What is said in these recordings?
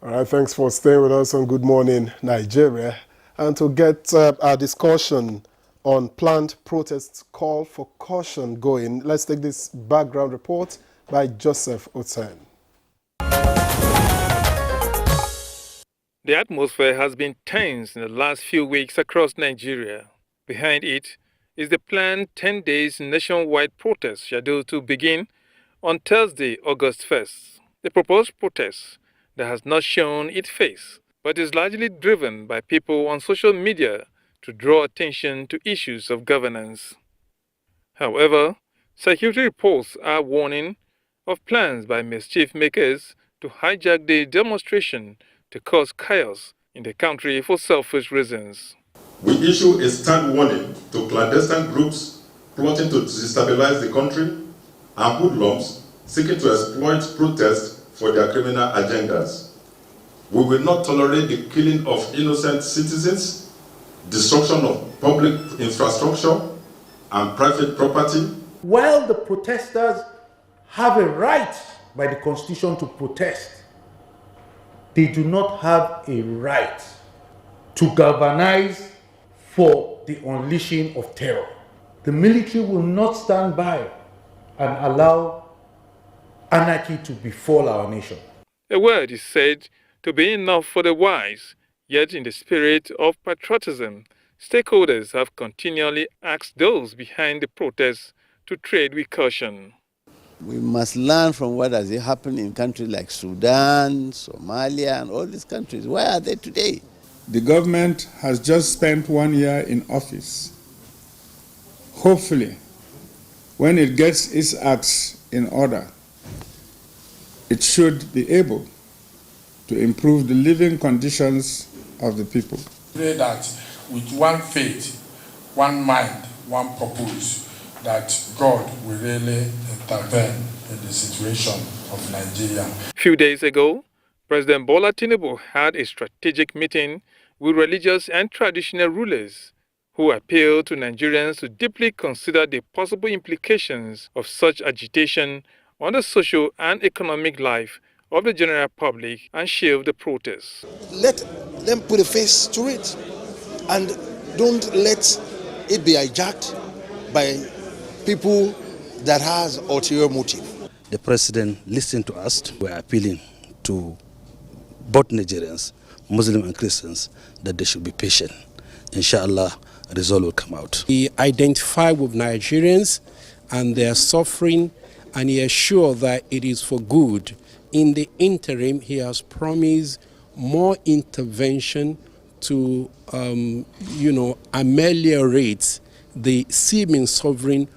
All right, thanks for staying with us on Good Morning Nigeria. And to get our discussion on planned protests call for caution going, let's take this background report by Joseph Oten. The atmosphere has been tense in the last few weeks across Nigeria. Behind it is the planned 10 days nationwide protest scheduled to begin on Thursday, August 1st. The proposed protest that has not shown its face, but is largely driven by people on social media to draw attention to issues of governance. However, security reports are warning of plans by mischief makers to hijack the demonstration to cause chaos in the country for selfish reasons. We issue a stern warning to clandestine groups plotting to destabilize the country and hoodlums seeking to exploit protests for their criminal agendas. We will not tolerate the killing of innocent citizens, destruction of public infrastructure and private property. While the protesters have a right by the Constitution to protest, they do not have a right to galvanize for the unleashing of terror. The military will not stand by and allow anarchy to befall our nation. A word is said to be enough for the wise, yet in the spirit of patriotism, stakeholders have continually asked those behind the protests to tread with caution. We must learn from what has happened in countries like Sudan, Somalia, and all these countries. Where are they today? The government has just spent 1 year in office. Hopefully, when it gets its acts in order, it should be able to improve the living conditions of the people. Pray that with one faith, one mind, one purpose, that God will really intervene in the situation of Nigeria. A few days ago, President Bola Tinubu had a strategic meeting with religious and traditional rulers who appealed to Nigerians to deeply consider the possible implications of such agitation on the social and economic life of the general public and shield the protests. Let them put a face to it and don't let it be hijacked by people that has ulterior motive. The president listened to us. We are appealing to both Nigerians, Muslim and Christians, that they should be patient. Inshallah, a result will come out. He identified with Nigerians and their suffering, and he assured that it is for good. In the interim, he has promised more intervention to, ameliorate the seeming suffering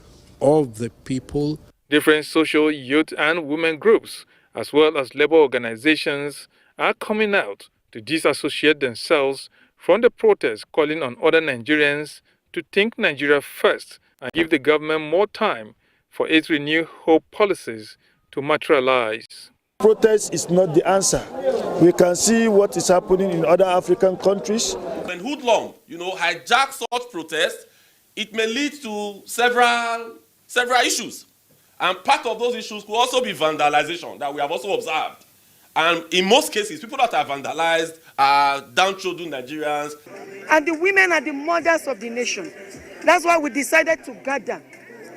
of the people. Different social, youth and women groups, as well as labor organizations, are coming out to disassociate themselves from the protests, calling on other Nigerians to think Nigeria first and give the government more time for its renewed hope policies to materialize. Protest is not the answer. We can see what is happening in other African countries. When hoodlum, hijack such protests, it may lead to several issues. And part of those issues could also be vandalization that we have also observed. And in most cases, people that are vandalized are downtrodden Nigerians. And the women are the mothers of the nation. That's why we decided to gather,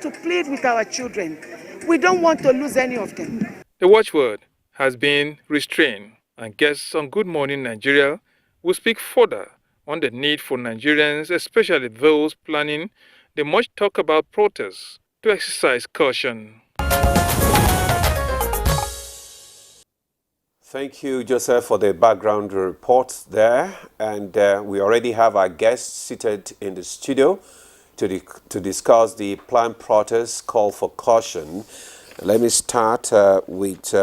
to plead with our children. We don't want to lose any of them. The watchword has been restrained, and guests on Good Morning Nigeria will speak further on the need for Nigerians, especially those planning the much talk about protests, to exercise caution. Thank you, Joseph, for the background report there. And we already have our guests seated in the studio to discuss the planned protest call for caution. Let me start with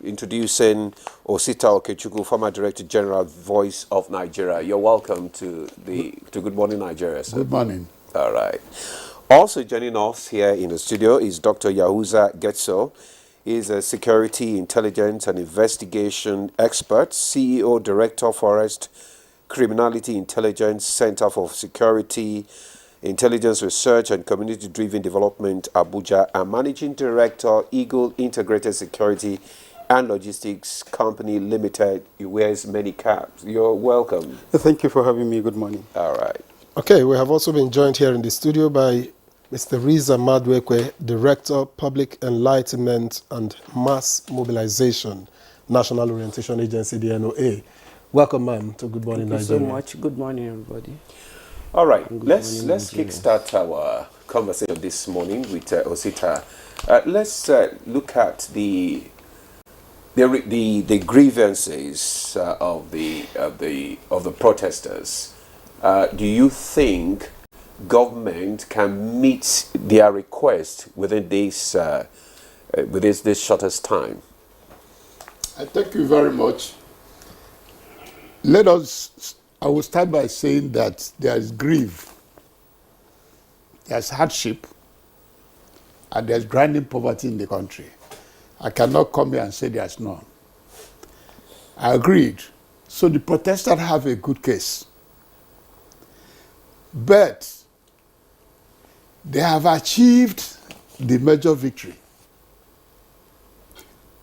introducing Osita Okechukwu, former Director General, Voice of Nigeria. You're welcome to Good Morning Nigeria, sir. Good morning. All right. Also joining us here in the studio is Dr. Yahuza Getso. He is a security, intelligence, and investigation expert, CEO, Director, Forest Criminality Intelligence Center for Security, Intelligence Research and Community-Driven Development, Abuja, and Managing Director, Eagle Integrated Security and Logistics Company Limited. He wears many caps. You're welcome. Thank you for having me. Good morning. All right. Okay, we have also been joined here in the studio by Mr. Riza Madwekwe, Director, Public Enlightenment and Mass Mobilization, National Orientation Agency, the NOA. Welcome, ma'am, to Good Morning Nigeria. Thank you so much. Good morning, everybody. All right, let's kickstart our conversation this morning with Osita. Let's look at the grievances of the protesters. Do you think government can meet their request within this shortest time? I thank you very much. I will start by saying that there is grief, there's hardship, and there's grinding poverty in the country. I cannot come here and say there's none. I agreed. So the protesters have a good case. But they have achieved the major victory.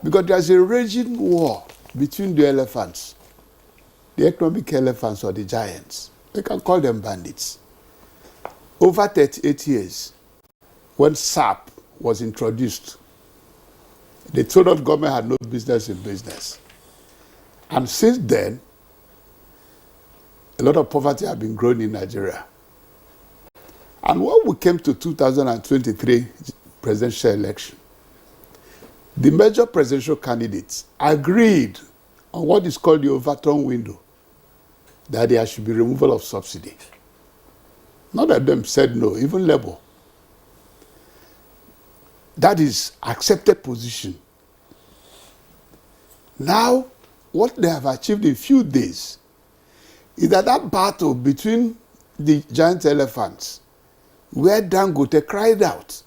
Because there's a raging war between the elephants, the economic elephants or the giants. We can call them bandits. Over 38 years, when SAP was introduced, the total government had no business in business. And since then, a lot of poverty has been growing in Nigeria. And when we came to 2023 presidential election, the major presidential candidates agreed on what is called the overturn window, that there should be removal of subsidy. None of them said no, even Labour. That is accepted position. Now, what they have achieved in a few days is that battle between the giant elephants, where Dangote cried out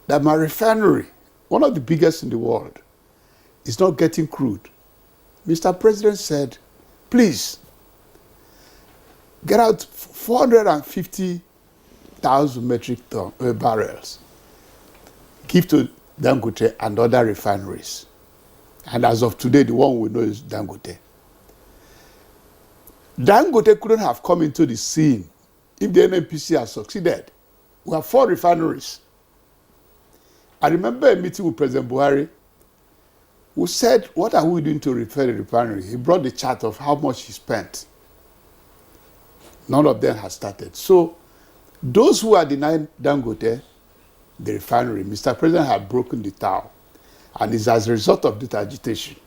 that my refinery, one of the biggest in the world, is not getting crude. Mr. President said, please, get out 450,000 metric barrels, give to Dangote and other refineries. And as of today, the one we know is Dangote. Dangote couldn't have come into the scene if the NNPC had succeeded. We have 4 refineries. I remember a meeting with President Buhari who said, what are we doing to repair the refinery? He brought the chart of how much he spent. None of them has started. So those who are denying Dangote, the refinery, Mr. President had broken the towel. And it's as a result of this agitation.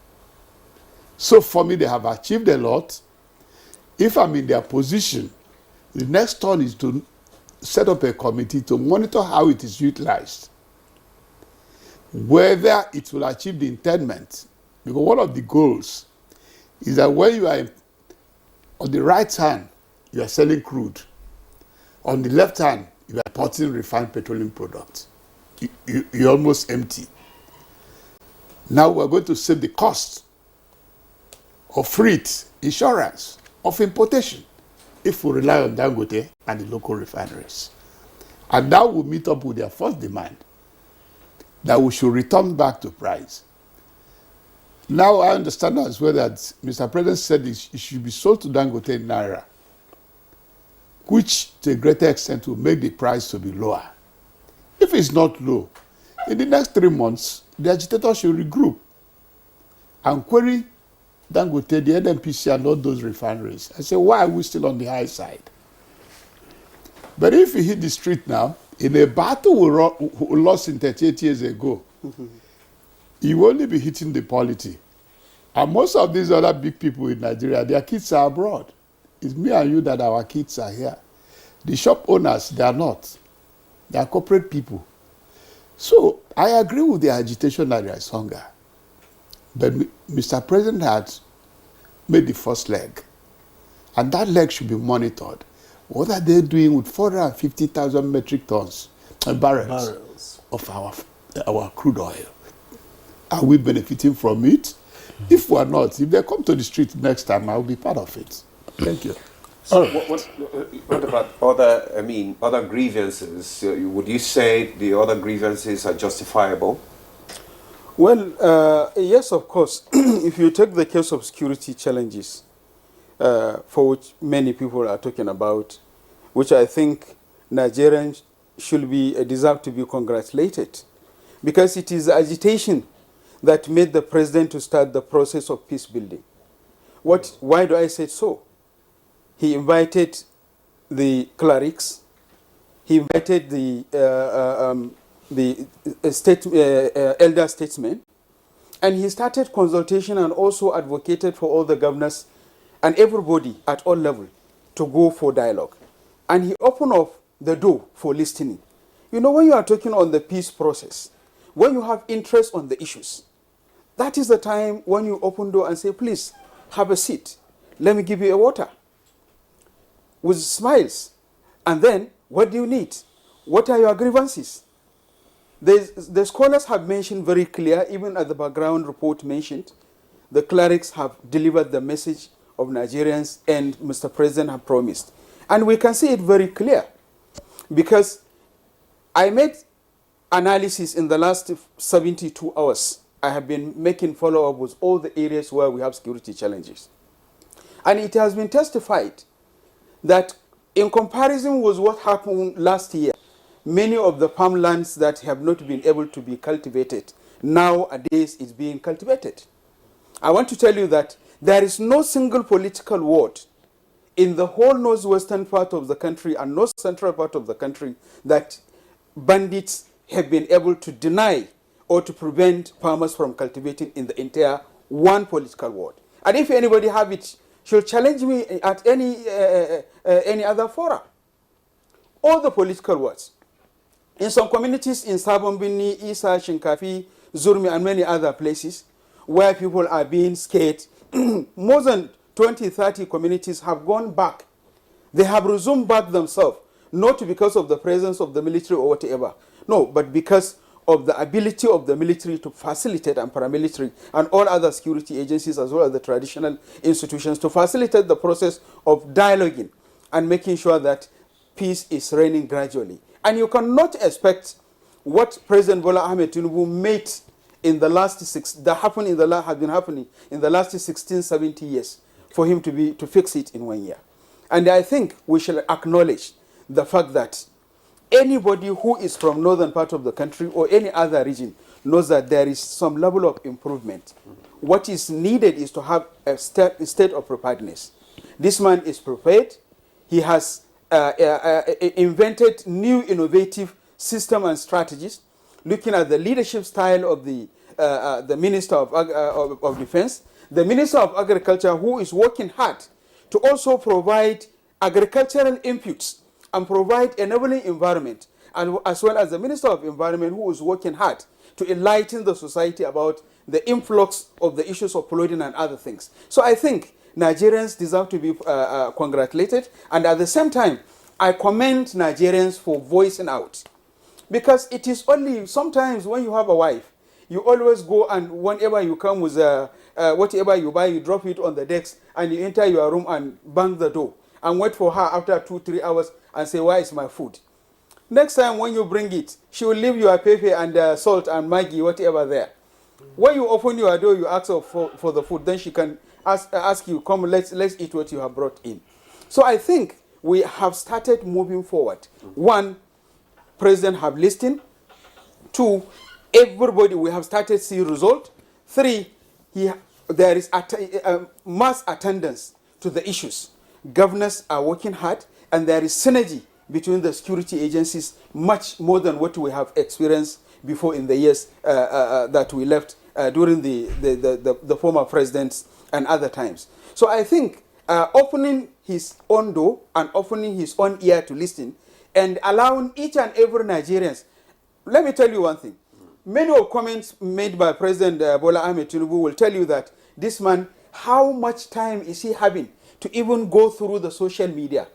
So for me, they have achieved a lot. If I'm in their position, the next turn is to set up a committee to monitor how it is utilized. Whether it will achieve the intendment. Because one of the goals is that when you are on the right hand, you are selling crude. On the left hand, you are importing refined petroleum products. You're almost empty. Now we're going to save the cost of freight, insurance, of importation, if we rely on Dangote and the local refineries. And now we'll meet up with their first demand, that we should return back to price. Now I understand as well that Mr. President said it should be sold to Dangote in Naira, which to a greater extent will make the price to be lower. If it's not low, in the next 3 months, the agitators should regroup and query Dangote, the NNPC, and all those refineries. I say, why are we still on the high side? But if we hit the street now, in a battle we lost in 38 years ago, you will only be hitting the polity. And most of these other big people in Nigeria, their kids are abroad. It's me and you that our kids are here. The shop owners, they are not. They are corporate people. So I agree with the agitation that there is hunger. But Mr. President had made the first leg. And that leg should be monitored. What are they doing with 450,000 metric tons and barrels of our crude oil? Are we benefiting from it? If we are not, if they come to the street next time, I will be part of it. Thank you. So what about other grievances? Would you say the other grievances are justifiable? Well, yes, of course. If you take the case of security challenges, for which many people are talking about, which I think Nigerians should be deserve to be congratulated, because it is agitation that made the president to start the process of peace building. Why do I say so? He invited the clerics, he invited the elder statesmen, and he started consultation and also advocated for all the governors and everybody at all levels to go for dialogue. And he opened up the door for listening. You know, when you are talking on the peace process, when you have interest on the issues, that is the time when you open door and say, please, have a seat. Let me give you a water. With smiles. And then, what do you need? What are your grievances? The scholars have mentioned very clear, even at the background report mentioned, the clerics have delivered the message of Nigerians and Mr. President have promised. And we can see it very clear because I made analysis in the last 72 hours. I have been making follow-up with all the areas where we have security challenges. And it has been testified that in comparison with what happened last year, many of the farmlands that have not been able to be cultivated, nowadays is being cultivated. I want to tell you that there is no single political ward in the whole northwestern part of the country and north central part of the country that bandits have been able to deny or to prevent farmers from cultivating in the entire one political ward. And if anybody have it, should challenge me at any other fora. All the political wards. In some communities in Sabon Bini, Isa, Shinkafi, Zurmi, and many other places where people are being scared, more than 20, 30 communities have gone back. They have resumed back themselves, not because of the presence of the military or whatever. No, but because of the ability of the military to facilitate and paramilitary and all other security agencies as well as the traditional institutions to facilitate the process of dialoguing and making sure that peace is reigning gradually. And you cannot expect what President Bola Ahmed Tinubu made in the last have been happening in the last 16, 17 years for him to fix it in 1 year. And I think we shall acknowledge the fact that anybody who is from northern part of the country or any other region knows that there is some level of improvement. What is needed is to have a state of preparedness. This man is prepared. He has invented new innovative system and strategies, looking at the leadership style of the Minister of Defense, the Minister of Agriculture, who is working hard to also provide agricultural inputs and provide enabling environment, and as well as the Minister of Environment, who is working hard to enlighten the society about the influx of the issues of polluting and other things. So I think Nigerians deserve to be congratulated, and at the same time, I commend Nigerians for voicing out. Because it is only sometimes when you have a wife, you always go and whenever you come with whatever you buy, you drop it on the desk and you enter your room and bang the door and wait for her after 2-3 hours and say, where is my food? Next time when you bring it, she will leave your pepper and salt and Maggi, whatever there. When you open your door, you ask her for the food, then she can ask you, come, let's eat what you have brought in. So I think we have started moving forward. One, President have listened. Two, everybody, we have started seeing result. Three, there is mass attendance to the issues. Governors are working hard, and there is synergy between the security agencies, much more than what we have experienced before in the years that we left during the former presidents and other times. So I think opening his own door and opening his own ear to listen and allowing each and every Nigerians. Let me tell you one thing. Many of comments made by President Bola Ahmed Tinubu will tell you that this man, how much time is he having to even go through the social media?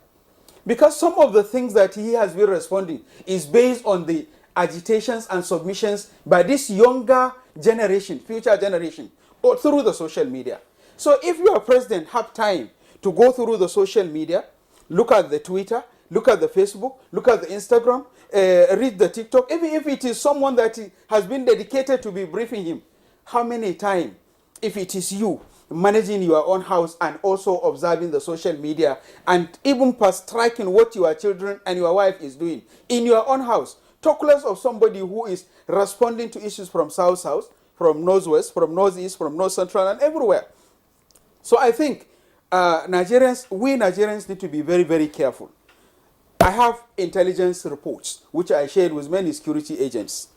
Because some of the things that he has been responding is based on the agitations and submissions by this younger generation, future generation, or through the social media. So if your president have time to go through the social media, look at the Twitter, look at the Facebook, look at the Instagram, read the TikTok, even if it is someone that has been dedicated to be briefing him, how many times, if it is you managing your own house and also observing the social media and even past tracking what your children and your wife is doing in your own house, talk less of somebody who is responding to issues from south, from northwest, from northeast, from north central, and everywhere. So I think we Nigerians need to be very, very careful. I have intelligence reports, which I shared with many security agents.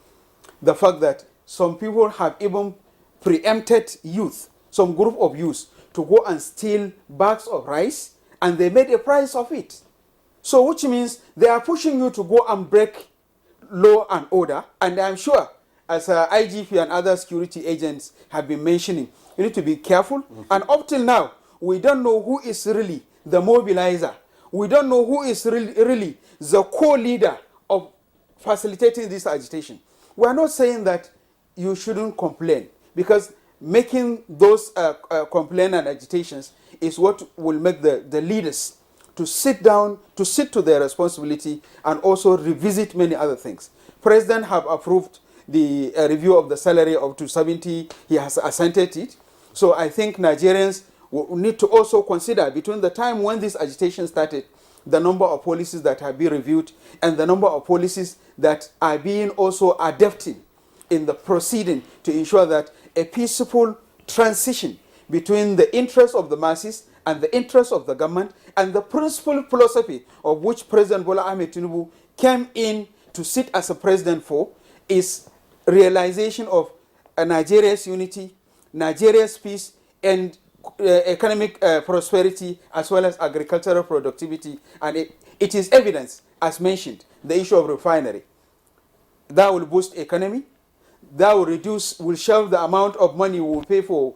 The fact that some people have even preempted youth, some group of youth, to go and steal bags of rice, and they made a price of it. So which means they are pushing you to go and break law and order. And I'm sure, as IGP and other security agents have been mentioning, you need to be careful. And up till now, we don't know who is really the mobilizer. We don't know who is really the co-leader of facilitating this agitation. We are not saying that you shouldn't complain, because making those complaint and agitations is what will make the leaders to sit down, to sit to their responsibility, and also revisit many other things. President have approved the review of the salary of 270. He has assented it. So I think Nigerians need to also consider, between the time when this agitation started, the number of policies that have been reviewed and the number of policies that are being also adapted in the proceeding to ensure that a peaceful transition between the interests of the masses and the interests of the government and the principal philosophy of which President Bola Ahmed Tinubu came in to sit as a president for is realization of Nigeria's unity, Nigeria's peace, and economic prosperity, as well as agricultural productivity. And it is evidence, as mentioned, the issue of refinery. That will boost economy. That will shelve the amount of money we will pay for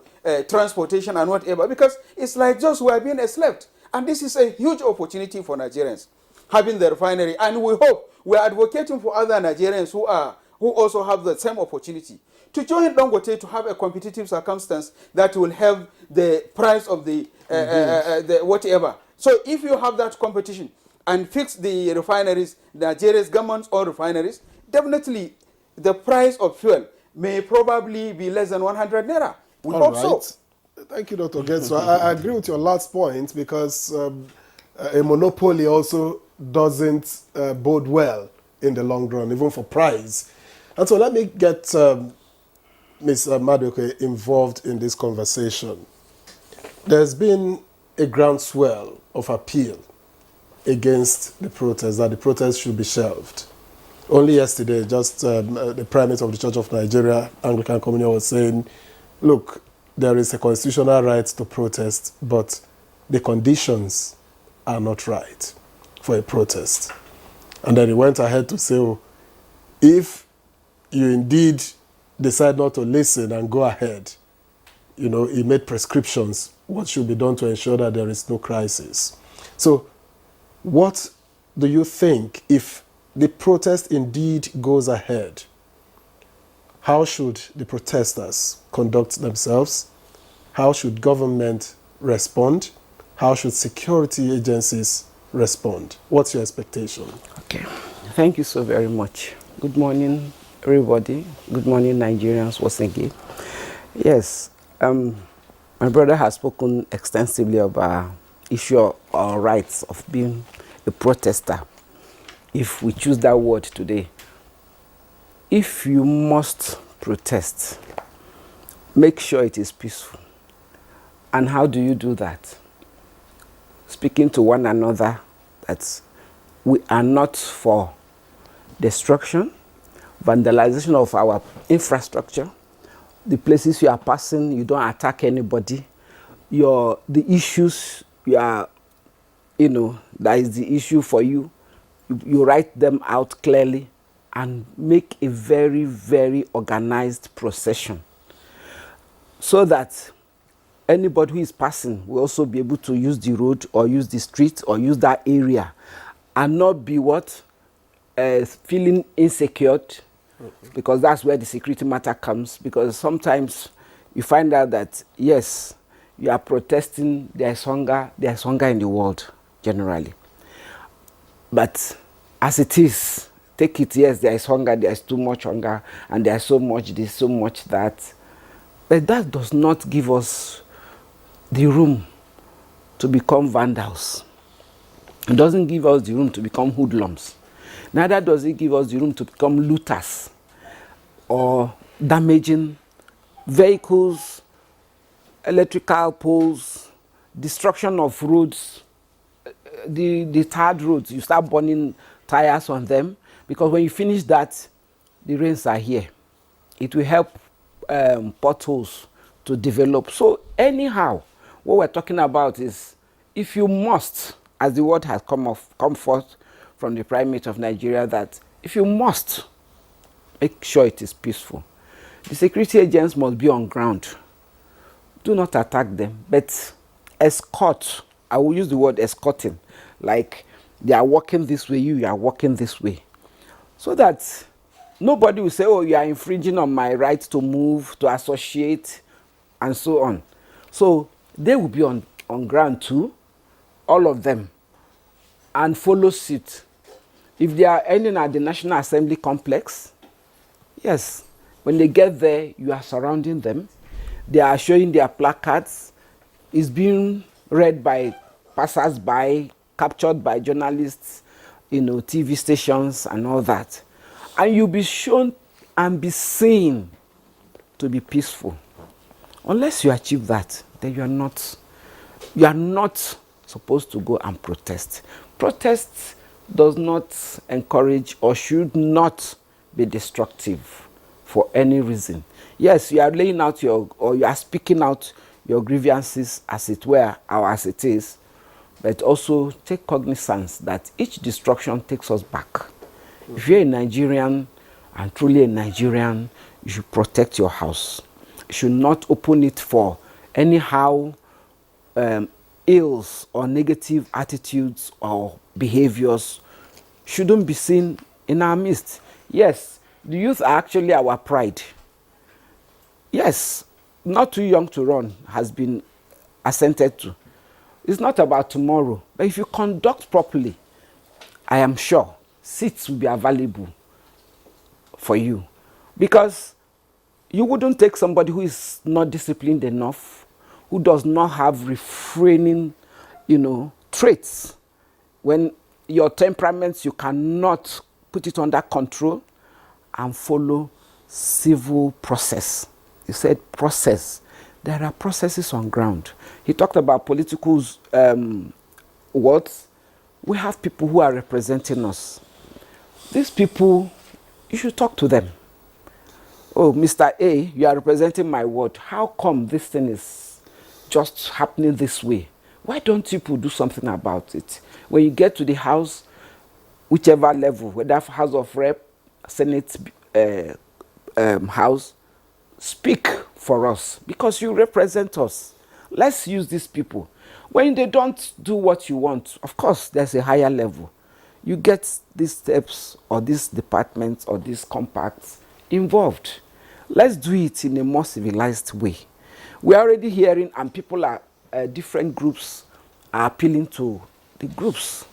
transportation and whatever, because it's like just we are being enslaved. And this is a huge opportunity for Nigerians, having the refinery. And we hope, we are advocating for other Nigerians who also have the same opportunity to join Dangote, to have a competitive circumstance that will help the price of the whatever. So if you have that competition and fix the refineries, Nigeria's government's own refineries, definitely the price of fuel may probably be less than 100 naira. We hope so. Thank you, Dr. Getso. I agree with your last point, because a monopoly also doesn't bode well in the long run, even for price. And so let me get Ms. Madueke involved in this conversation. There's been a groundswell of appeal against the protest, that the protest should be shelved. Only yesterday, just the primate of the Church of Nigeria, Anglican Communion, was saying, look, there is a constitutional right to protest, but the conditions are not right for a protest. And then he went ahead to say, oh, if you indeed decide not to listen and go ahead, he made prescriptions, what should be done to ensure that there is no crisis. So what do you think, if the protest indeed goes ahead, how should the protesters conduct themselves? How should government respond? How should security agencies respond? What's your expectation? Okay, thank you so very much. Good morning, everybody. Good morning, Nigerians, once again. Yes, my brother has spoken extensively about issue of our rights of being a protester, if we choose that word today. If you must protest, make sure it is peaceful. And how do you do that? Speaking to one another that we are not for destruction, vandalization of our infrastructure, the places you are passing, you don't attack anybody. The issues that is the issue for you, you write them out clearly and make a very, very organized procession, so that anybody who is passing will also be able to use the road or use the street or use that area and not be feeling insecure, because that's where the security matter comes. Because sometimes you find out that, yes, you are protesting, there's hunger in the world generally. But as it is, take it, yes, there is hunger, there's too much hunger, and there's so much this, so much that. But that does not give us the room to become vandals. It doesn't give us the room to become hoodlums. Neither does it give us the room to become looters or damaging vehicles, electrical poles, destruction of roads, the tarred roads. You start burning tires on them, because when you finish that, the rains are here. It will help potholes to develop. So anyhow, what we're talking about is, if you must, as the word has come forth from the Primate of Nigeria, that if you must, make sure it is peaceful. The security agents must be on ground. Do not attack them, but escort. I will use the word escorting, like they are walking this way, you are walking this way, so that nobody will say, oh, you are infringing on my right to move, to associate, and so on. So they will be on ground too, all of them, and follow suit. If they are ending at the National Assembly complex, yes, when they get there, you are surrounding them. They are showing their placards. It's being read by passers-by, captured by journalists, TV stations and all that. And you'll be shown and be seen to be peaceful. Unless you achieve that, then you are not supposed to go and protest. Protest does not encourage or should not be destructive for any reason. Yes, you are laying out you are speaking out your grievances, as it were, or as it is, but also take cognizance that each destruction takes us back. If you're a Nigerian and truly a Nigerian, you should protect your house. You should not open it for anyhow ills or negative attitudes or behaviors shouldn't be seen in our midst. Yes, the youth are actually our pride. Yes, not too young to run has been assented to. It's not about tomorrow, but if you conduct properly, I am sure seats will be available for you, because you wouldn't take somebody who is not disciplined enough, who does not have refraining, traits. When your temperaments, you cannot put it under control and follow civil process. He said process. There are processes on ground. He talked about political words. We have people who are representing us. These people, you should talk to them. Oh, Mr. A, you are representing my ward. How come this thing is just happening this way? Why don't you do something about it? When you get to the house, whichever level, whether House of Rep, Senate, House, speak for us, because you represent us. Let's use these people. When they don't do what you want, of course, there's a higher level. You get these steps or these departments or these compacts involved. Let's do it in a more civilized way. We're already hearing, and people are, different groups are appealing to the groups.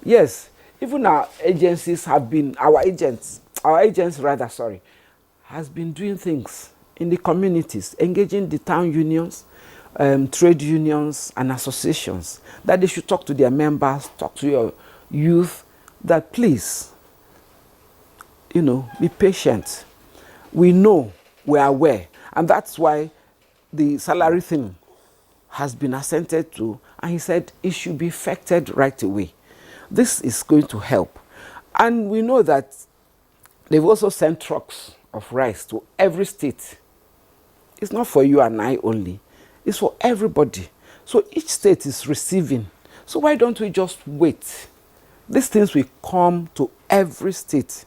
Yes, even our agents has been doing things in the communities, engaging the town unions, trade unions and associations, that they should talk to their members, talk to your youth, that please, be patient. We know, we are aware, and that's why the salary thing has been assented to, and he said it should be effected right away. This is going to help. And we know that they've also sent trucks of rice to every state. It's not for you and I only. It's for everybody. So each state is receiving. So why don't we just wait? These things will come to every state.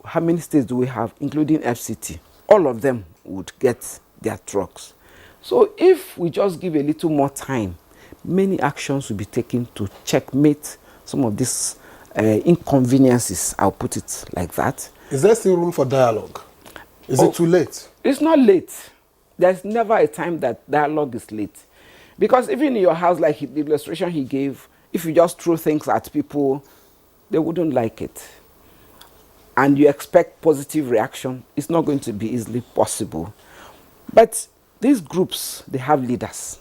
How many states do we have, including FCT? All of them would get their trucks. So if we just give a little more time, many actions will be taken to checkmate some of these inconveniences. I'll put it like that. Is there still room for dialogue? Is it too late? It's not late. There's never a time that dialogue is late. Because even in your house, like the illustration he gave, if you just throw things at people, they wouldn't like it. And you expect positive reaction, it's not going to be easily possible. But these groups, they have leaders.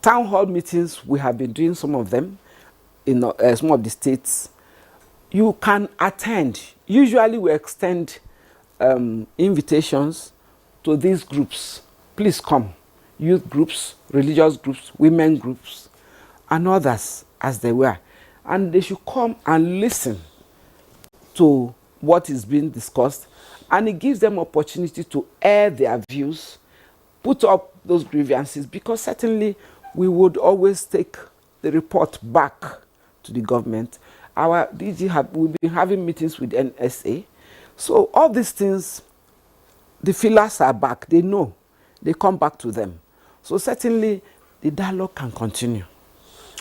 Town hall meetings, we have been doing some of them in some of the states. You can attend. Usually we extend invitations to these groups. Please come. Youth groups, religious groups, women groups, and others as they were. And they should come and listen to what is being discussed, and it gives them opportunity to air their views, put up those grievances, because certainly we would always take the report back to the government. Our DG we've been having meetings with NSA. So all these things, the feelers are back. They know. They come back to them. So certainly the dialogue can continue.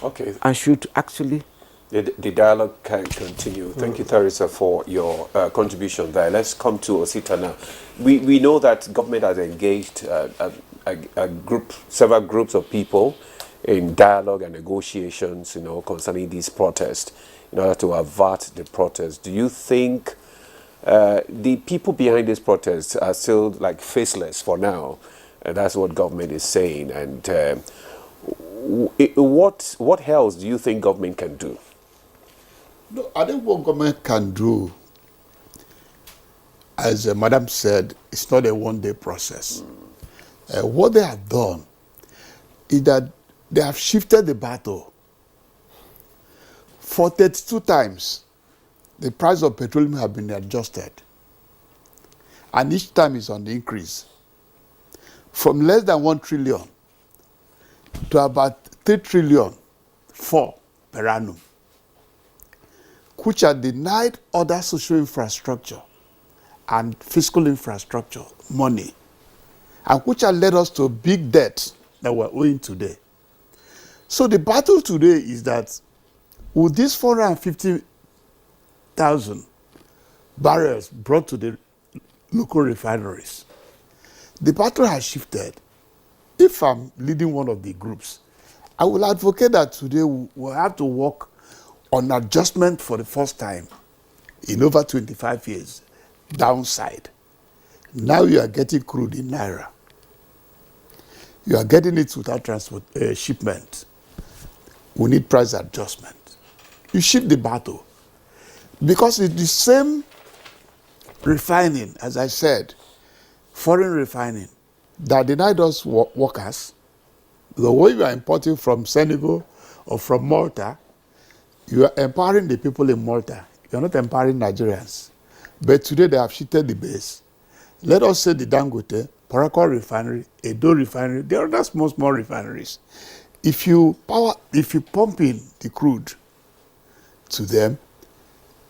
Okay. And should actually. The dialogue can continue. Thank you, Theresa, for your contribution there. Let's come to Osita now. We know that government has engaged several groups of people in dialogue and negotiations, concerning these protests in order to avert the protests. Do you think the people behind these protests are still like faceless for now? And that's what government is saying. And what else do you think government can do? No, I think what government can do, as Madam said, it's not a one-day process. What they have done is that they have shifted the battle. For 32 times, the price of petroleum have been adjusted. And each time is on the increase. From less than 1 trillion to about 3 trillion per annum, which are denied other social infrastructure and fiscal infrastructure money, and which have led us to big debt that we're owing today. So the battle today is that with these 450,000 barrels brought to the local refineries, the battle has shifted. If I'm leading one of the groups, I will advocate that today we'll have to work on adjustment for the first time in over 25 years, downside. Now you are getting crude in Naira. You are getting it without transport shipment. We need price adjustment. You shift the battle. Because it's the same refining, as I said, foreign refining, that denied us workers. The way you are importing from Senegal or from Malta, you are empowering the people in Malta. You are not empowering Nigerians. But today they have shifted the base. Let us say the Dangote, Parakou refinery, Edo refinery, there are other small refineries. If you pump in the crude to them,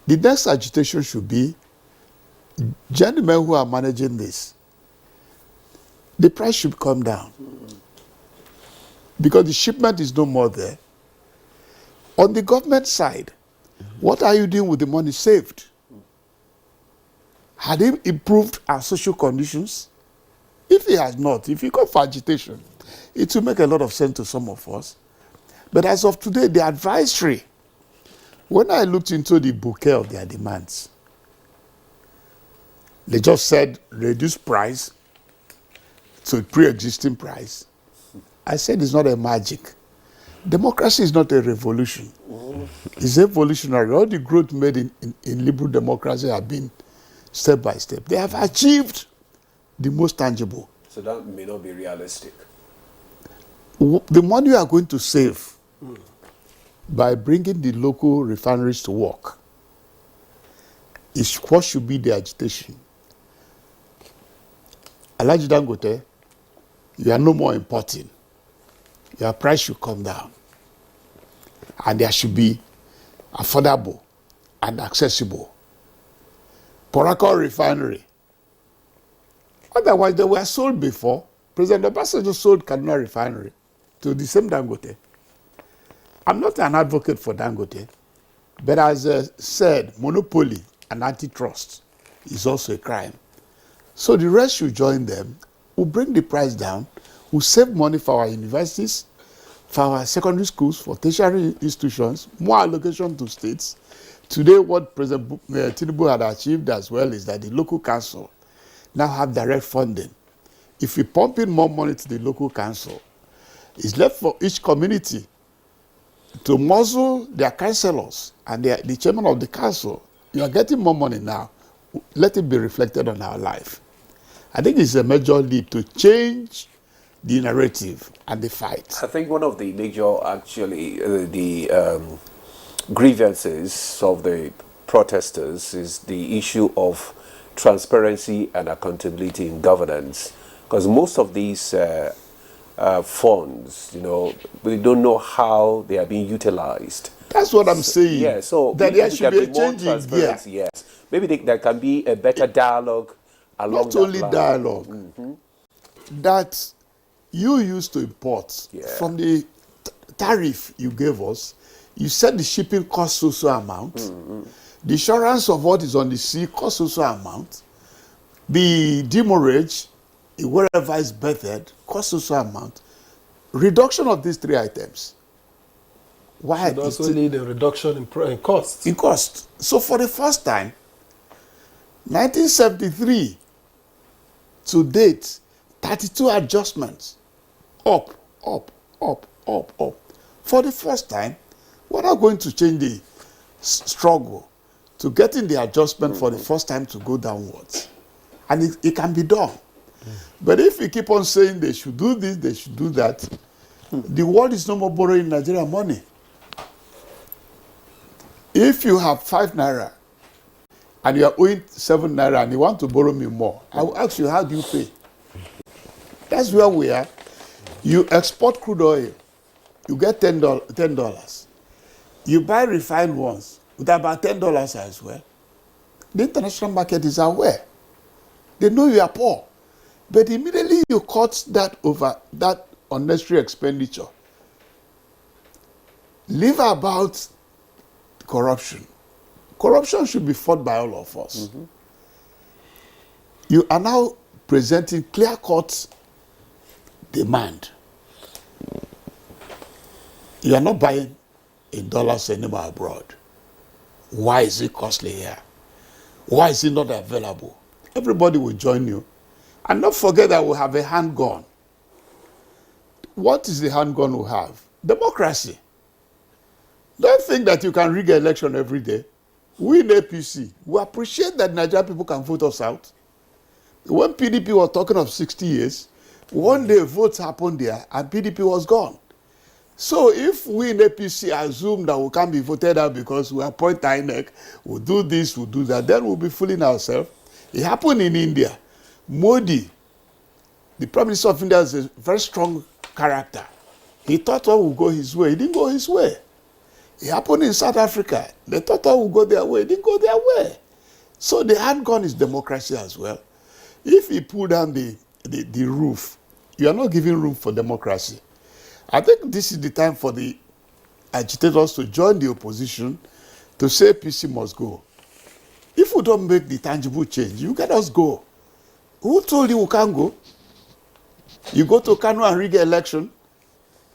the next agitation should be gentlemen who are managing this. The price should come down. Because the shipment is no more there. On the government side, what are you doing with the money saved? Had he improved our social conditions? If he has not, if he go for agitation, it will make a lot of sense to some of us. But as of today, the advisory, when I looked into the bouquet of their demands, they just said reduce price to pre-existing price. I said it's not a magic. Democracy is not a revolution. It's evolutionary. All the growth made in liberal democracy have been step by step. They have achieved the most tangible. So that may not be realistic. The money you are going to save by bringing the local refineries to work is what should be the agitation. Alhaji Dangote, you are no more importing. Your price should come down. And there should be affordable and accessible. Parakou refinery. Otherwise, they were sold before. President Obasanjo sold Kaduna refinery to the same Dangote. I'm not an advocate for Dangote, but as I said, monopoly and antitrust is also a crime. So the rest should join them. We'll bring the price down. We'll save money for our universities, for our secondary schools, for tertiary institutions, more allocation to states. Today, what President Tinubu had achieved as well is that the local council now have direct funding If we pump in more money to the local council, it's left for each community to muzzle their councillors and the chairman of the council. You are getting more money now. Let it be reflected on our life. I think it's a major leap to change the narrative and the fight. I think one of the major, actually, grievances of the protesters is the issue of transparency and accountability in governance. Because most of these funds, we don't know how they are being utilized. That's what I'm saying. Yeah, so that there should be a change in gear. Yes, maybe there can be a better dialogue along Not only that line. dialogue, that you used to import from the tariff you gave us. You said the shipping costs so amount. The insurance of what is on the sea costs so amount. The demurrage, wherever it's bettered, costs so amount. Reduction of these three items. Why? It also need a reduction in cost. In cost. So for the first time, 1973 to date, 32 adjustments. Up. For the first time, we're not going to change the struggle to getting the adjustment for the first time to go downwards. And it can be done. But if we keep on saying they should do this, they should do that, the world is no more borrowing Nigerian money. If you have 5 naira and you are owing 7 naira and you want to borrow me more, I will ask you, how do you pay? That's where we are. You export crude oil, you get $10. You buy refined ones with about $10 as well. The international market is aware. They know you are poor. But immediately you cut that unnecessary expenditure. Leave about corruption. Corruption should be fought by all of us. You are now presenting clear-cut demand. You are not buying in dollars anymore abroad. Why is it costly here? Why is it not available? Everybody will join you. And don't forget that we have a handgun. What is the handgun we have? Democracy. Don't think that you can rig an election every day. We in APC, we appreciate that Nigerian people can vote us out. When PDP was talking of 60 years, one day votes happened there and PDP was gone. So if we in APC assume that we can't be voted out because we appoint INEC, we'll do this, we'll do that, then we'll be fooling ourselves. It happened in India. Modi, the Prime Minister of India, is a very strong character. He thought all would go his way. He didn't go his way. It happened in South Africa. They thought all would go their way. It didn't go their way. So the handgun is democracy as well. If you pull down the roof, you are not giving room for democracy. I think this is the time for the agitators to join the opposition to say PC must go. If we don't make the tangible change, you get us go. Who told you we can't go? You go to Kano and rig an election.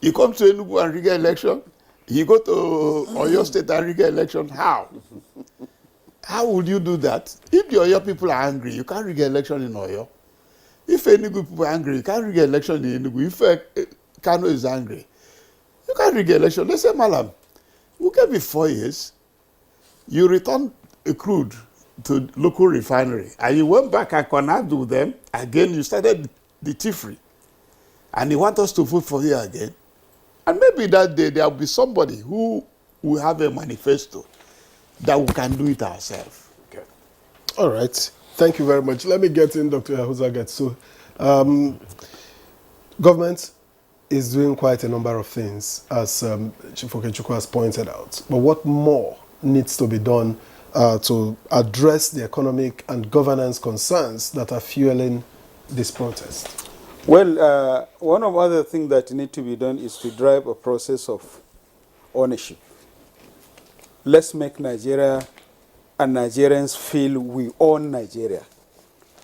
You come to Enugu and rig an election. You go to Oyo State and rig an election. How? How would you do that? If the Oyo people are angry, you can't rig an election in Oyo. If Enugu people are angry, you can't rig an election in Enugu. If Kano is angry, you can't rig an election. They say, Malam, we can be 4 years. You return a crude to local refinery, and you went back and connected with them. Again, you started the thievery. And you want us to vote for you again. And maybe that day there will be somebody who will have a manifesto that we can do it ourselves. Okay. All right. Thank you very much. Let me get in Dr. Yahuza Getsu. Government is doing quite a number of things, as Chief Okechukwu has pointed out. But what more needs to be done to address the economic and governance concerns that are fueling this protest? Well, one of the other things that need to be done is to drive a process of ownership. Let's make Nigeria and Nigerians feel we own Nigeria,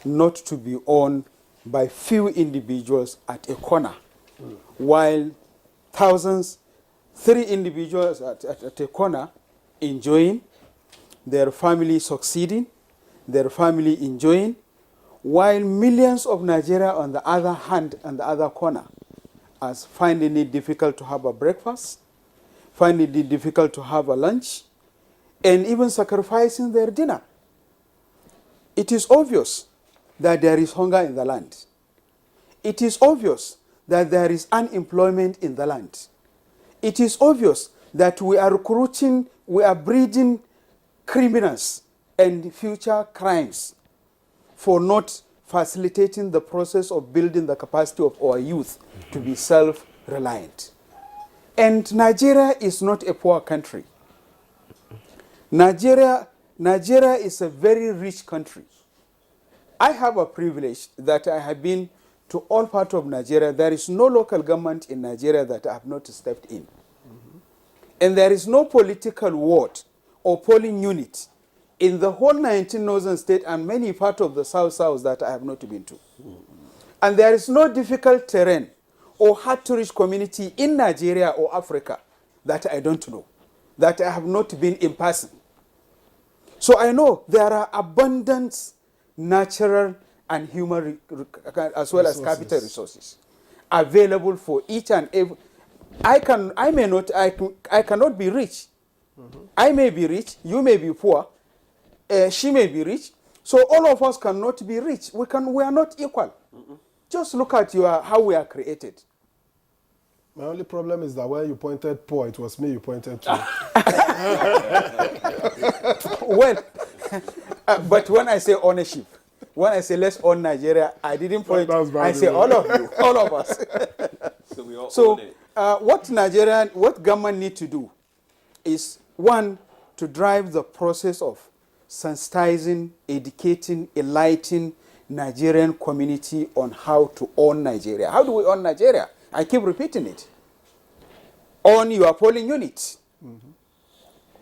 not to be owned by few individuals at a corner, while thousands, 3 individuals at a corner enjoying, their family succeeding, their family enjoying, while millions of Nigeria on the other hand, on the other corner, are finding it difficult to have a breakfast, finding it difficult to have a lunch, and even sacrificing their dinner. It is obvious that there is hunger in the land. It is obvious that there is unemployment in the land. It is obvious that we are recruiting, we are breeding criminals and future crimes for not facilitating the process of building the capacity of our youth to be self-reliant. And Nigeria is not a poor country. Nigeria is a very rich country. I have a privilege that I have been to all parts of Nigeria. There is no local government in Nigeria that I have not stepped in. And there is no political ward or polling unit in the whole 19 northern states and many parts of the south that I have not been to. And there is no difficult terrain or hard-to-reach community in Nigeria or Africa that I don't know, that I have not been in person. So I know there are abundant natural and human as well as capital resources available for each and every. I cannot be rich. I may be rich, you may be poor, she may be rich. So all of us cannot be rich. We are not equal. Just look at how we are created. My only problem is that when you pointed poor, it was me you pointed to. Well, but when I say ownership, when I say let's own Nigeria, I didn't point. I say all of you, all of us. So we all So own it. what government need to do is, one, to drive the process of sensitizing, educating, enlightening Nigerian community on how to own Nigeria. How do we own Nigeria? I keep repeating it. Own your polling unit.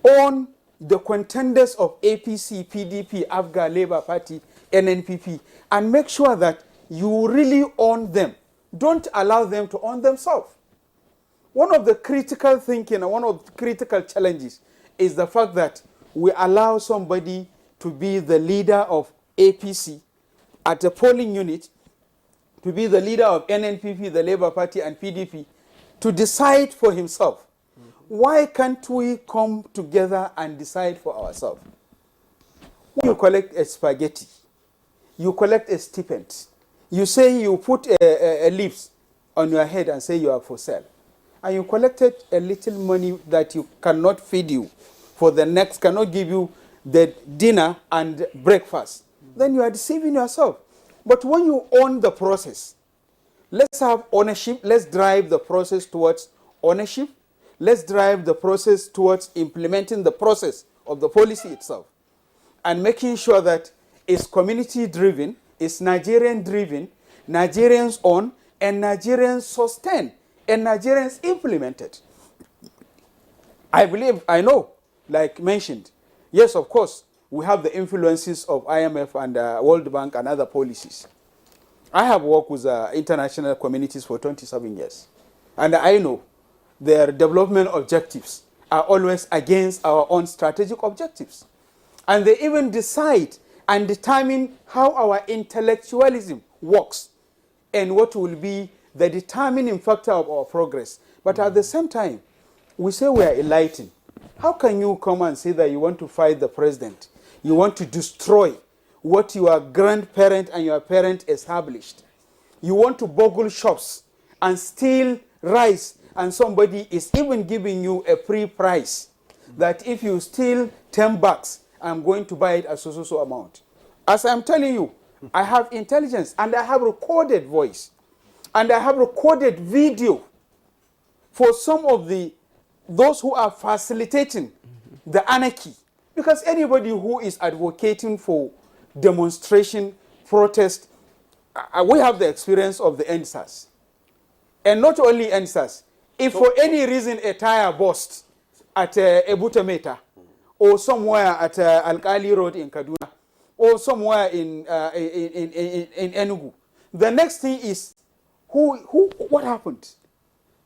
Own the contenders of APC, PDP, AFGA, Labour Party, NNPP, and make sure that you really own them. Don't allow them to own themselves. One of the critical thinking and one of the critical challenges is the fact that we allow somebody to be the leader of APC at a polling unit, to be the leader of NNPP, the Labour Party, and PDP, to decide for himself. Why can't we come together and decide for ourselves? When you collect a spaghetti, you collect a stipend. You say you put a leaves on your head and say you are for sale. And you collected a little money that you cannot feed you for the next, cannot give you the dinner and breakfast. Then you are deceiving yourself. But when you own the process, let's have ownership. Let's drive the process towards ownership. Let's drive the process towards implementing the process of the policy itself and making sure that it's community-driven, it's Nigerian-driven, Nigerians own, and Nigerians sustain, and Nigerians implemented. I know, like mentioned, yes, of course, we have the influences of IMF and World Bank and other policies. I have worked with international communities for 27 years, and I know their development objectives are always against our own strategic objectives. And they even decide and determine how our intellectualism works and what will be the determining factor of our progress. But at the same time, we say we are enlightened. How can you come and say that you want to fight the president? You want to destroy what your grandparent and your parent established. You want to boggle shops and steal rice, and somebody is even giving you a free price that if you steal 10 bucks, I'm going to buy it at so amount. As I'm telling you, I have intelligence and I have recorded voice and I have recorded video for some of those who are facilitating the anarchy. Because anybody who is advocating for demonstration, protest, we have the experience of the NSAS. And not only NSAS, if for any reason a tire bursts at Abuja Meta, or somewhere at Alkali Road in Kaduna, or somewhere in Enugu, the next thing is, what happened?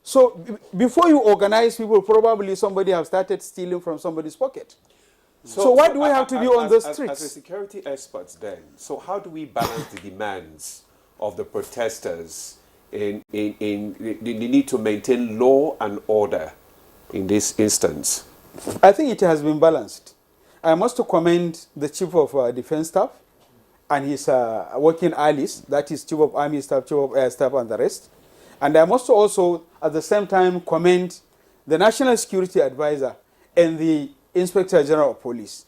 So before you organize people, probably somebody have started stealing from somebody's pocket. So why do we have to be on the streets? As a security expert then, so how do we balance the demands of the protesters in the need to maintain law and order in this instance? I think it has been balanced. I must commend the Chief of Defense Staff and his working allies, that is Chief of Army Staff, Chief of Air Staff and the rest. And I must also at the same time commend the National Security Advisor and the Inspector General of Police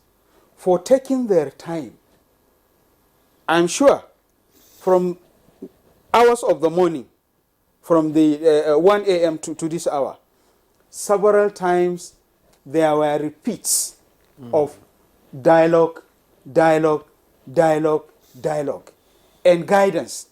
for taking their time. I'm sure from hours of the morning, from the 1 a.m. to this hour, several times there were repeats of dialogue, and guidance.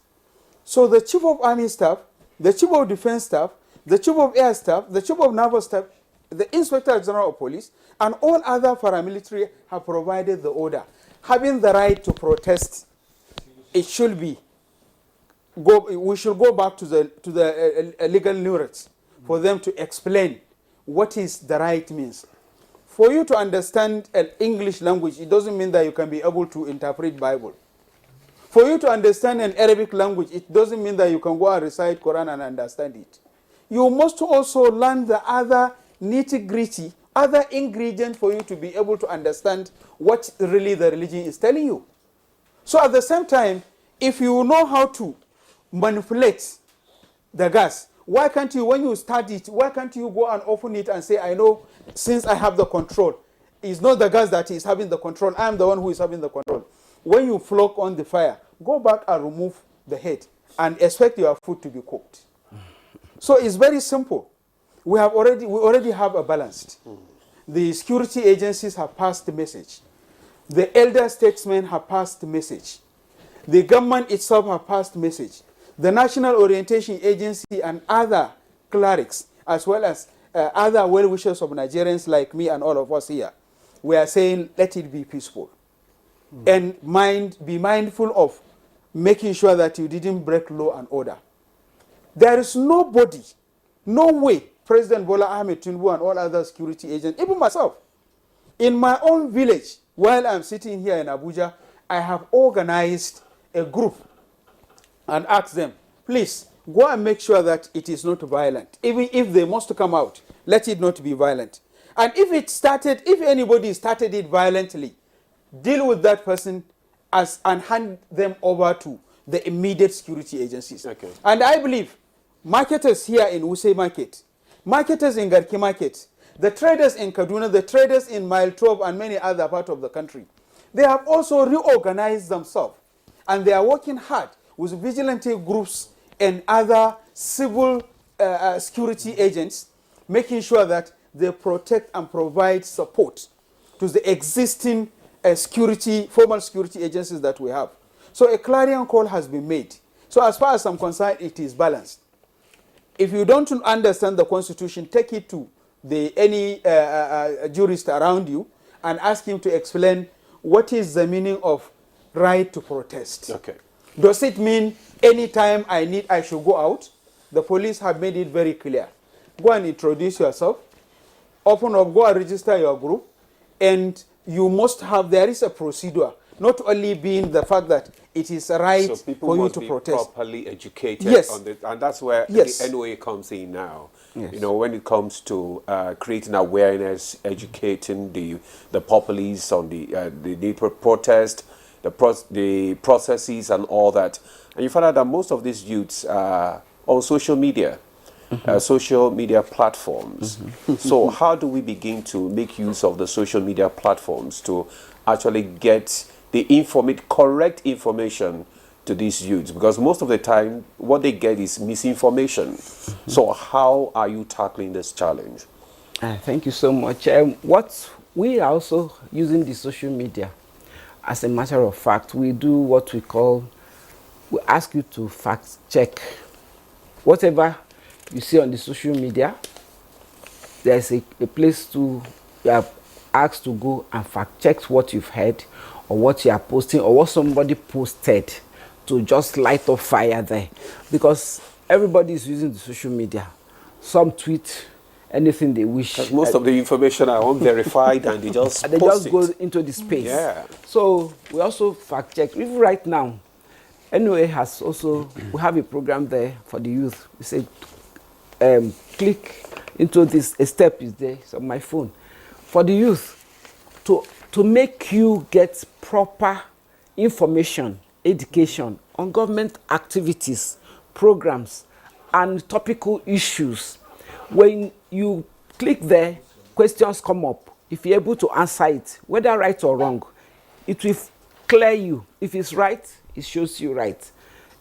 So the Chief of Army Staff, the Chief of Defense Staff, the Chief of Air Staff, the Chief of Naval Staff, the Inspector General of Police, and all other paramilitary have provided the order. Having the right to protest, it should be. We should go back to the legal lyrics for them to explain what is the right means. For you to understand an English language, it doesn't mean that you can be able to interpret Bible. For you to understand an Arabic language, it doesn't mean that you can go and recite Quran and understand it. You must also learn the other nitty-gritty, other ingredients for you to be able to understand what really the religion is telling you. So at the same time, if you know how to manipulate the gas, why can't you, when you start it, why can't you go and open it and say, I know, since I have the control, it's not the gas that is having the control, I'm the one who is having the control. When you flog on the fire, go back and remove the head and expect your food to be cooked. So it's very simple. We already have a balance. The security agencies have passed the message. The elder statesmen have passed the message. The government itself have passed the message. The National Orientation Agency and other clerics, as well as other well-wishers of Nigerians like me and all of us here, we are saying, let it be peaceful. And be mindful of making sure that you didn't break law and order. There is nobody, no way, President Bola Ahmed Tinubu and all other security agents, even myself, in my own village, while I'm sitting here in Abuja, I have organized a group and asked them, please, go and make sure that it is not violent. Even if they must come out, let it not be violent. And if anybody started it violently, deal with that person and hand them over to the immediate security agencies. Okay. And I believe marketers here in Wuse Market, marketers in Garki Market, the traders in Kaduna, the traders in Mile 12 and many other parts of the country, they have also reorganized themselves and they are working hard with vigilante groups and other civil security agents, making sure that they protect and provide support to the existing formal security agencies that we have. So a clarion call has been made. So as far as I'm concerned, it is balanced. If you don't understand the Constitution, take it to any jurist around you and ask him to explain what is the meaning of right to protest. Okay. Does it mean anytime I should go out? The police have made it very clear. Go and introduce yourself, open up, go and register your group, and you must have, there is a procedure, not only being the fact that it is right for you to protest. So people must be properly educated. Yes. On this, and that's where the NOA comes in now. Yes. You know, when it comes to creating awareness, educating the populace on the need for protest, the processes and all that. And you find out that most of these youths are on social media. Social media platforms. So how do we begin to make use of the social media platforms to actually get the correct information to these youths? Because most of the time, what they get is misinformation. So how are you tackling this challenge? Thank you so much. What we are also using the social media. As a matter of fact, we do what we ask you to fact check. Whatever you see on the social media, there's a place you are asked to go and fact check what you've heard or what you are posting or what somebody posted, to just light up fire there. Because everybody is using the social media. Some tweet anything they wish. Because most of the information are unverified and they just and they post just go into the space. Yeah. So we also fact check. Even right now, NOA has also, we have a program there for the youth. We say, click into this, a step is there, it's on my phone. For the youth, to make you get proper information, education on government activities, programs, and topical issues. When you click there, questions come up. If you're able to answer it, whether right or wrong, it will clear you. If it's right, it shows you right.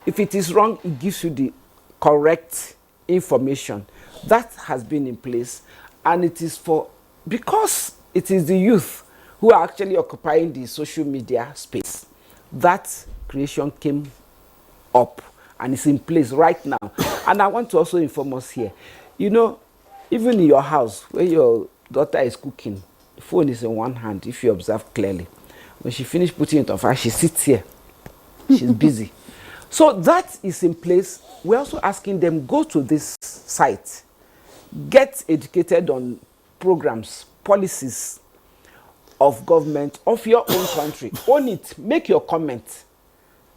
If it is wrong, it gives you the correct information. That has been in place, and it is because it is the youth who are actually occupying the social media space. That creation came up and it's in place right now. And I want to also inform us here, you know, even in your house where your daughter is cooking, the phone is in one hand, if you observe clearly. When she finishes putting it on fire, she sits here. She's busy. So that is in place. We're also asking them, go to this site, get educated on programs, policies of government of your own country. Own it. Make your comment.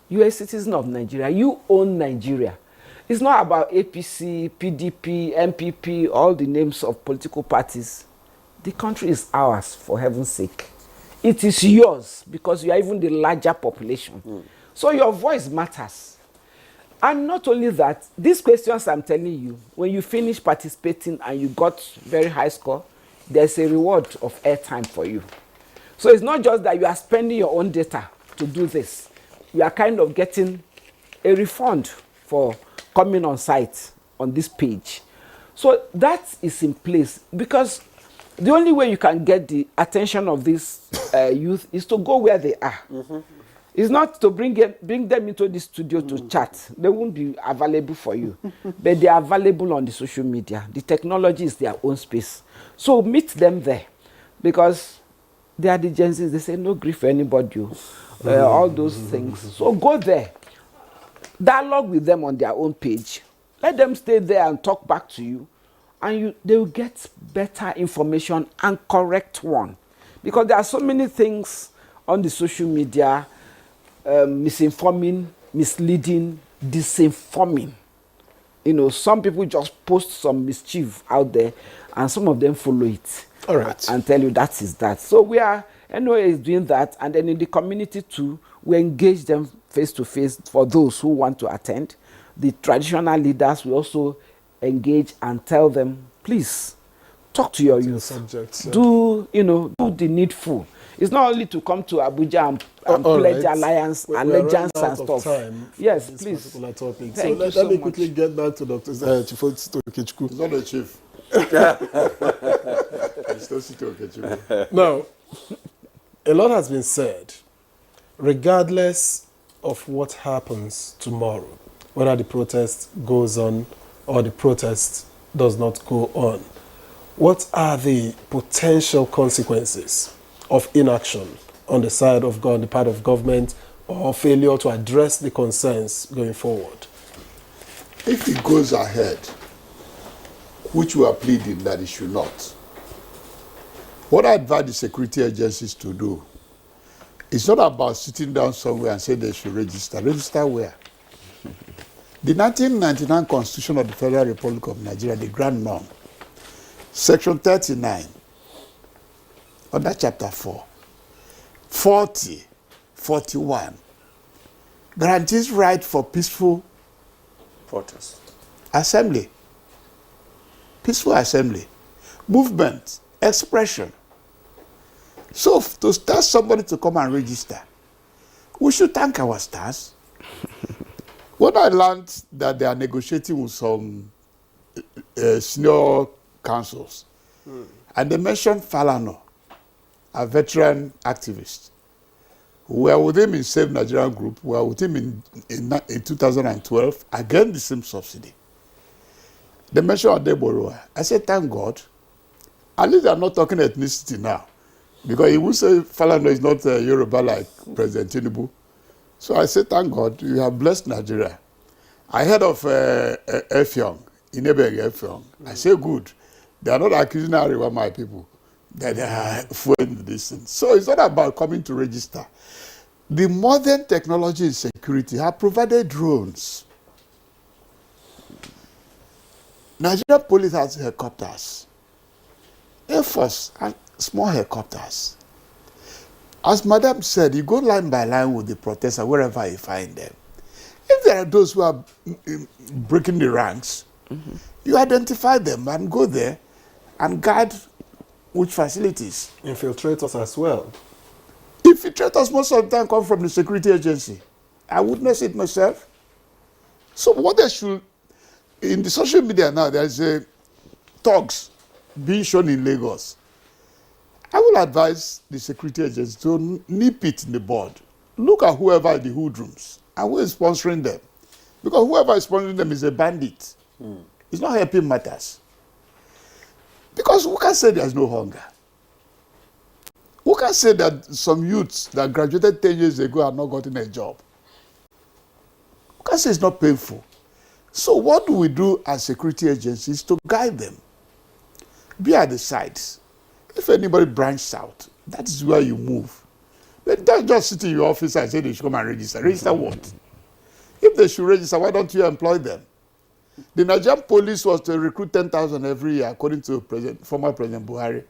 You are a citizen of Nigeria. You own Nigeria. It's not about APC, PDP, MPP, all the names of political parties. The country is ours, for heaven's sake. It is yours because you are even the larger population. So your voice matters. And not only that, these questions I'm telling you, when you finish participating and you got very high score, there's a reward of airtime for you. So it's not just that you are spending your own data to do this. You are kind of getting a refund for coming on site on this page. So that is in place because the only way you can get the attention of this youth is to go where they are. It's not to bring them into the studio to chat. They won't be available for you. But they are available on the social media. The technology is their own space. So meet them there because they are the Gen Zs. They say no grief for anybody. All those things. So go there. Dialogue with them on their own page. Let them stay there and talk back to you. And they will get better information and correct one. Because there are so many things on the social media, misinforming, misleading, disinforming. You know, some people just post some mischief out there and some of them follow it. All right. And tell you that is that. So NOA is doing that, and then in the community too, we engage them face to face for those who want to attend. The traditional leaders will also engage and tell them, please, talk to your youth. Subjects, yeah. Do the needful. It's not only to come to Abuja and pledge allegiance and stuff. Yes, please. Particular topic. Thank So you so let me much. quickly get back to Dr. Chifu. He's not a chief. He's still Sito Okechukwu. Now, a lot has been said, regardless of what happens tomorrow, whether the protest goes on or the protest does not go on. What are the potential consequences of inaction on the side of God, on the part of government, or failure to address the concerns going forward? If it goes ahead, which we are pleading that it should not, what I advise the security agencies to do, it's not about sitting down somewhere and saying they should register. Register where? The 1999 Constitution of the Federal Republic of Nigeria, the Grand Norm, Section 39, under Chapter 4, 40, 41, guarantees right for peaceful protest, assembly, peaceful assembly, movement, expression. So to start somebody to come and register, we should thank our stars. When I learned that they are negotiating with some senior councils, and they mentioned Falano, a veteran activist, we were with him in Save Nigerian Group, we were with him in 2012, again the same subsidy. They mentioned Adeborowa. I said, thank God. At least they are not talking ethnicity now. Because he would say Falano is not Yoruba like President Tinubu. So I said, thank God, you have blessed Nigeria. I heard of Effiong, Inebeng Effiong. I say, good. They are not accusing Arewa, my people, that they are fueling this thing. So it's not about coming to register. The modern technology in security have provided drones. Nigerian police has helicopters. Air Force has small helicopters. As Madam said, you go line by line with the protesters wherever you find them. If there are those who are breaking the ranks, you identify them and go there and guide which facilities. Infiltrators as well. Infiltrators most of the time come from the security agency. I witnessed it myself. So what they should, in the social media now, there's a thugs being shown in Lagos. I will advise the security agency to nip it in the bud. Look at whoever in the hood rooms and who is sponsoring them. Because whoever is sponsoring them is a bandit. It's not helping matters. Because who can say there's no hunger? Who can say that some youths that graduated 10 years ago have not gotten a job? Who can say it's not painful? So what do we do as security agencies to guide them? Be at the sides. If anybody branches out, that is where you move. But don't just sit in your office and say they should come and register. Register what? If they should register, why don't you employ them? The Nigerian police was to recruit 10,000 every year, according to former President Buhari.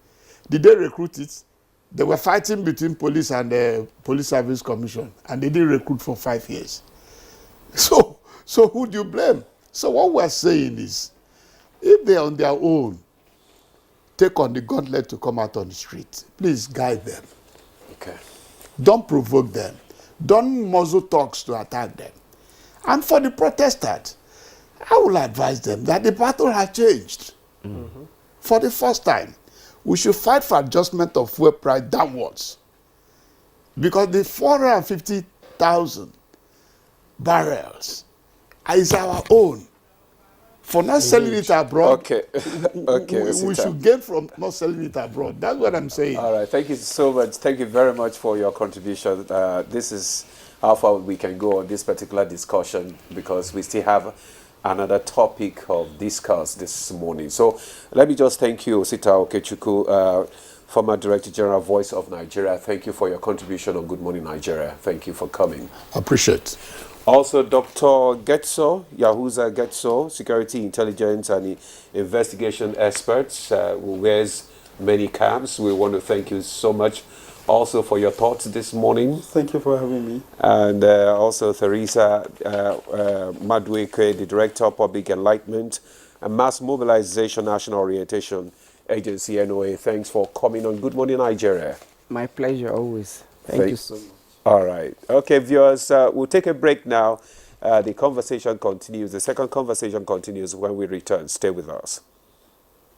Did they recruit it? They were fighting between police and the Police Service Commission, and they didn't recruit for 5 years. So who do you blame? So what we're saying is, if they're on their own, take on the gauntlet to come out on the street. Please guide them. Okay. Don't provoke them. Don't muzzle talks to attack them. And for the protesters, I will advise them that the battle has changed. For the first time, we should fight for adjustment of fuel price downwards. Because the 450,000 barrels is our own. For not selling it abroad, we should gain from not selling it abroad. That's what I'm saying. All right, thank you so much. Thank you very much for your contribution. This is how far we can go on this particular discussion, because we still have another topic of discuss this morning. So let me just thank you, Osita Okechukwu, former Director General, Voice of Nigeria. Thank you for your contribution on Good Morning Nigeria. Thank you for coming. Appreciate. Also, Dr. Getso, Yahuza Getso, security intelligence and investigation expert, who wears many caps. We want to thank you so much also for your thoughts this morning. Thank you for having me. And also Theresa Madweke, the Director of Public Enlightenment and Mass Mobilization National Orientation Agency, NOA. Thanks for coming on Good Morning Nigeria. My pleasure always. Thank you so much. All right. Okay, viewers, we'll take a break now. The conversation continues. The second conversation continues when we return. Stay with us.